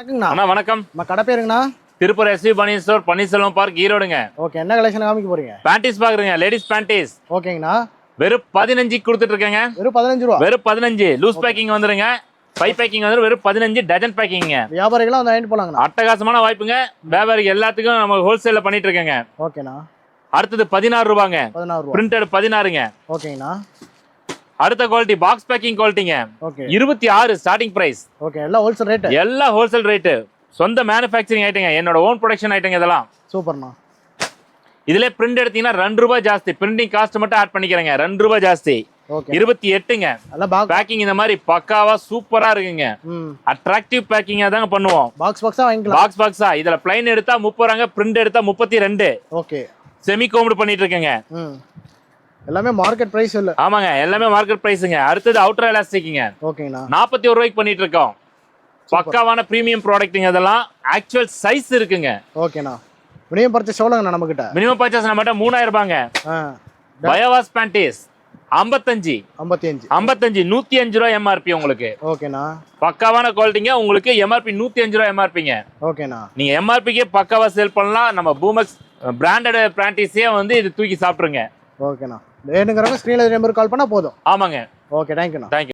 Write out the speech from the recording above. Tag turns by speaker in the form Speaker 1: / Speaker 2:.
Speaker 1: அண்ணா வணக்கம்.
Speaker 2: நம்ம கடை பேருங்கண்ணா?
Speaker 1: திருப்பூர் எஸ்வி பனியன் ஸ்டோர், பன்னீர்செல்வம் பார்க், ஈரோடுங்க.
Speaker 2: ஓகே, என்ன கலெக்ஷன் காமிக்க போறீங்க?
Speaker 1: பேண்டிஸ் பாக்குறீங்க, லேடிஸ் பேண்டிஸ்.
Speaker 2: ஓகேங்கண்ணா.
Speaker 1: வெறும் 15 கொடுத்துட்டு இருக்கேங்க.
Speaker 2: வெறும் 15 ரூபா?
Speaker 1: வெறும் 15. லூஸ் பேக்கிங் வந்துருங்க. 5 பேக்கிங் வந்து வெறும் 15 டஜன் பேக்கிங்க.
Speaker 2: வியாபாரிகளா வந்து வாங்கிட்டு போலாங்கண்ணா.
Speaker 1: அட்டகாசமான வாய்ப்புங்க. வியாபாரிக்கு எல்லாத்துக்கும் நம்ம ஹோல்சேல்ல பண்ணிட்டு இருக்கேங்க.
Speaker 2: ஓகேண்ணா.
Speaker 1: அடுத்தது 16 ரூபாங்க.
Speaker 2: 16 ரூபா.
Speaker 1: பிரிண்டட் 16ங்க.
Speaker 2: ஓகேங்கண்ணா.
Speaker 1: அடுத்த குவாலிட்டி பாக்ஸ் பேக்கிங் குவாலிட்டிங்க.
Speaker 2: ஓகே.
Speaker 1: 26 starting price.
Speaker 2: ஓகே, எல்லாம் ஹோல்சேல் ரேட்?
Speaker 1: எல்லாம் ஹோல்சேல் ரேட். சொந்த மேனுஃபேக்சரிங் ஐட்டங்க, என்னோட ஓன் ப்ரொடக்ஷன் ஐட்டங்க இதெல்லாம்.
Speaker 2: சூப்பர்ண்ணா.
Speaker 1: இதுல பிரிண்ட் எடுத்தீங்கன்னா 2 ரூபாய் ஜாஸ்தி. பிரிண்டிங் காஸ்ட் மட்டும் ஆட் பண்ணிக்கிறேங்க, 2 ரூபாய் ஜாஸ்தி.
Speaker 2: ஓகே.
Speaker 1: 28ங்க. பேக்கிங் இந்த மாதிரி பக்காவா சூப்பரா இருக்குங்க. அட்ராக்டிவ் பேக்கிங்கா தாங்க பண்ணுவோம்.
Speaker 2: பாக்ஸா வாங்கிக்கலாம்.
Speaker 1: பாக்ஸா. இதுல பிளைன் எடுத்தா 30 ரூபாங்க, பிரிண்ட் எடுத்தா 32.
Speaker 2: ஓகே.
Speaker 1: செமி கோம்டு பண்ணிட்டு இருக்கேங்க.
Speaker 2: எல்லாமே மார்க்கெட் பிரைஸ் இல்ல?
Speaker 1: ஆமாங்க, எல்லாமே மார்க்கெட் பிரைஸ்ங்க. அடுத்தது அவுட்டர் எலாஸ்டிக்ங்க.
Speaker 2: ஓகேண்ணா.
Speaker 1: 41 ரூபாய்க்கு பண்ணிட்டு இருக்கோம். பக்காவான பிரீமியம் ப்ராடக்ட்ங்க. இதெல்லாம் ஆக்சுவல் சைஸ் இருக்குங்க.
Speaker 2: ஓகேண்ணா. மினிமம் பர்ச்சேஸ் எவ்வளவுங்க நம்ம கிட்ட?
Speaker 1: மினிமம் பர்ச்சேஸ் நம்ம கிட்ட 3000 ரூபாங்க. பயோவாஸ் பேண்டிஸ் 55 105 ரூபாய் எம்ஆர்பி உங்களுக்கு.
Speaker 2: ஓகேண்ணா.
Speaker 1: பக்காவான குவாலிட்டிங்க. உங்களுக்கு எம்ஆர்பி 105 ரூபாய் எம்ஆர்பிங்க.
Speaker 2: ஓகேண்ணா.
Speaker 1: நீங்க எம்ஆர்பிக்கே பக்காவா சேல் பண்ணலாம். நம்ம பூமக்ஸ் பிராண்டட் பிராண்டிஸே வந்து இது தூக்கி சாப்பிட்டுருங்க.
Speaker 2: ஓகேண்ணா. வேணுங்கிறவங்க ஸ்கிரீன்ல நம்பர் கால் பண்ணா போதும்.
Speaker 1: ஆமாங்க.
Speaker 2: ஓகே, தேங்க்யூண்ணா.
Speaker 1: தேங்க்யூ.